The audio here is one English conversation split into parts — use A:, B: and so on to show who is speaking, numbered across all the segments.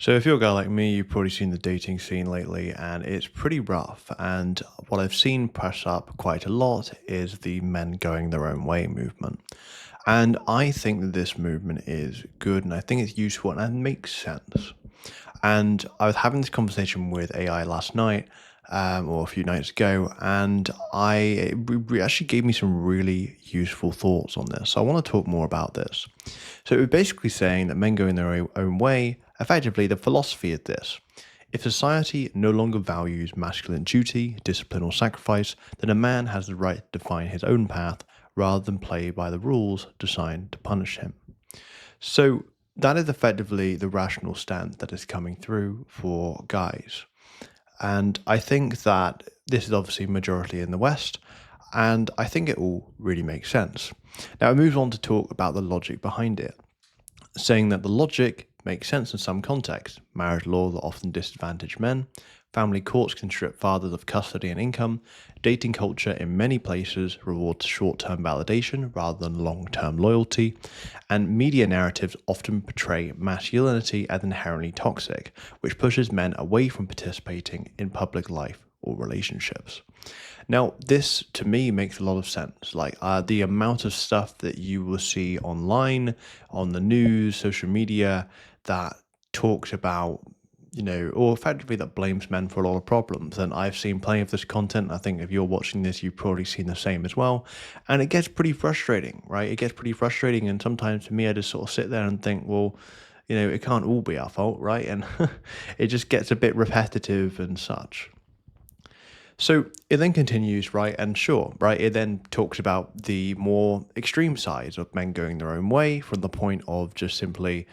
A: So if you're a guy like me, you've probably seen the dating scene lately, and it's pretty rough. And what I've seen press up quite a lot is the men going their own way movement. And I think that this movement is good, and I think it's useful and it makes sense. And I was having this conversation with AI last night, or a few nights ago, and it actually gave me some really useful thoughts on this. So I want to talk more about this. So it was basically saying that men go in their own way. Effectively, the philosophy is this: if society no longer values masculine duty, discipline, or sacrifice, then a man has the right to define his own path rather than play by the rules designed to punish him. So that is effectively the rational stance that is coming through for guys. And I think that this is obviously majority in the West, and I think it all really makes sense. Now, it moves on to talk about the logic behind it, saying that the logic makes sense in some contexts. Marriage law that often disadvantage men, family courts can strip fathers of custody and income, dating culture in many places rewards short-term validation rather than long-term loyalty, and media narratives often portray masculinity as inherently toxic, which pushes men away from participating in public life or relationships. Now, this to me makes a lot of sense. Like the amount of stuff that you will see online, on the news, social media that talks about, or effectively that blames men for a lot of problems. And I've seen plenty of this content. I think if you're watching this, you've probably seen the same as well. And it gets pretty frustrating, right? It gets pretty frustrating. And sometimes for me, I just sort of sit there and think, well, it can't all be our fault, right? And it just gets a bit repetitive and such. So it then continues, right? And sure, right? It then talks about the more extreme sides of men going their own way from the point of just simply,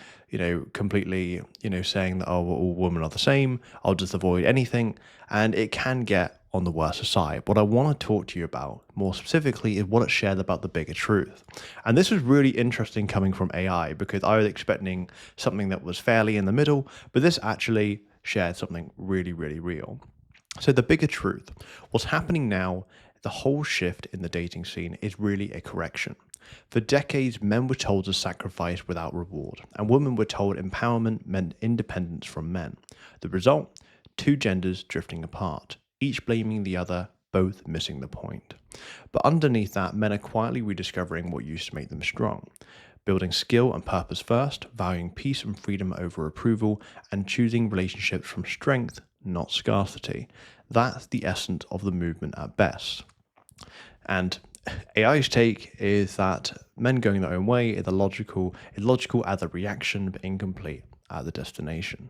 A: completely, saying that, oh, well, all women are the same. I'll just avoid anything. And it can get on the worst side. What I want to talk to you about more specifically is what it shared about the bigger truth. And this was really interesting coming from AI because I was expecting something that was fairly in the middle, but this actually shared something really, really real. So the bigger truth, what's happening now, the whole shift in the dating scene is really a correction. For decades, men were told to sacrifice without reward, and women were told empowerment meant independence from men. The result? Two genders drifting apart, each blaming the other, both missing the point. But underneath that, men are quietly rediscovering what used to make them strong. Building skill and purpose first, valuing peace and freedom over approval, and choosing relationships from strength, not scarcity. That's the essence of the movement at best. And AI's take is that men going their own way is logical as a reaction, but incomplete at the destination.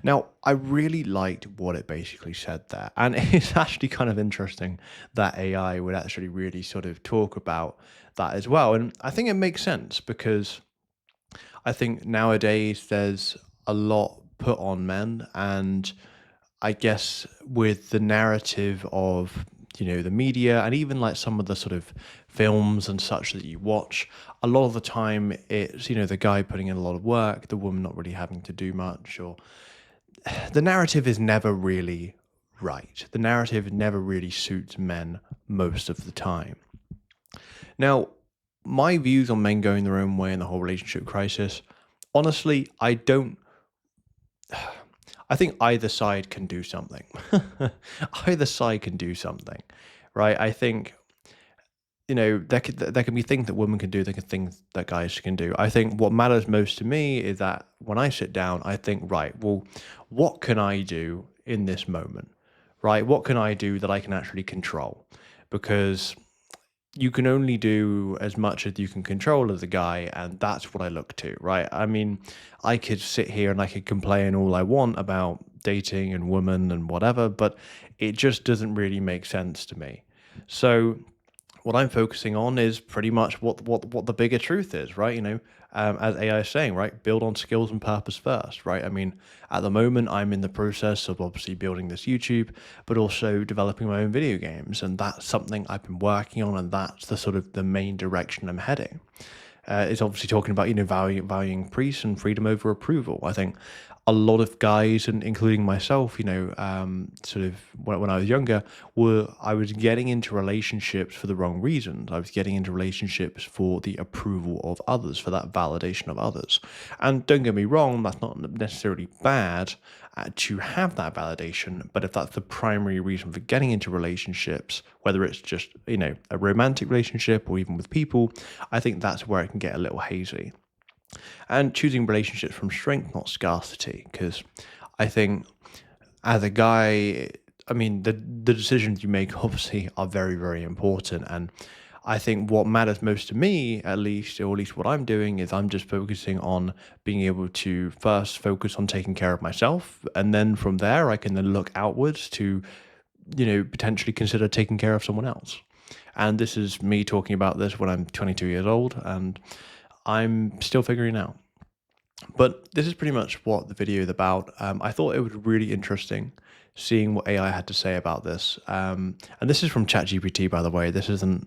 A: Now, I really liked what it basically said there. And it's actually kind of interesting that AI would actually really sort of talk about that as well. And I think it makes sense because I think nowadays there's a lot put on men. And I guess with the narrative of, the media and even like some of the sort of films and such that you watch, a lot of the time it's, the guy putting in a lot of work, the woman not really having to do much, or the narrative is never really right. The narrative never really suits men most of the time. Now, my views on men going their own way in the whole relationship crisis, honestly, I think either side can do something. Either side can do something, right? I think, there can be things that women can do, there can things that guys can do. I think what matters most to me is that when I sit down, I think, right, well, what can I do in this moment, right? What can I do that I can actually control? Because you can only do as much as you can control as a guy, and that's what I look to, right? I mean, I could sit here and I could complain all I want about dating and women and whatever, but it just doesn't really make sense to me. So what I'm focusing on is pretty much what the bigger truth is, right? As AI is saying, right, build on skills and purpose first, right? I mean, at the moment, I'm in the process of obviously building this YouTube, but also developing my own video games, and that's something I've been working on, and that's the sort of the main direction I'm heading. is obviously talking about, valuing peace and freedom over approval. I think a lot of guys, and including myself, sort of when I was younger, I was getting into relationships for the wrong reasons. I was getting into relationships for the approval of others, for that validation of others. And don't get me wrong, that's not necessarily bad to have that validation. But if that's the primary reason for getting into relationships, whether it's just, a romantic relationship or even with people, I think that's where it can get a little hazy. And choosing relationships from strength, not scarcity, because I think as a guy, I mean, the decisions you make obviously are very, very important. And I think what matters most to me, at least, or at least what I'm doing, is I'm just focusing on being able to first focus on taking care of myself. And then from there, I can then look outwards to, potentially consider taking care of someone else. And this is me talking about this when I'm 22 years old and I'm still figuring out. But this is pretty much what the video is about. I thought it was really interesting seeing what AI had to say about this. And this is from ChatGPT, by the way. This isn't,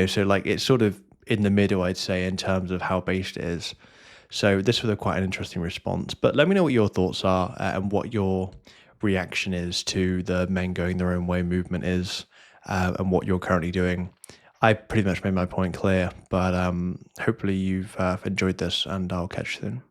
A: so like it's sort of in the middle, I'd say, in terms of how based it is. So this was quite an interesting response. But let me know what your thoughts are and what your reaction is to the men going their own way movement is, and what you're currently doing. I pretty much made my point clear, but hopefully you've enjoyed this, and I'll catch you soon.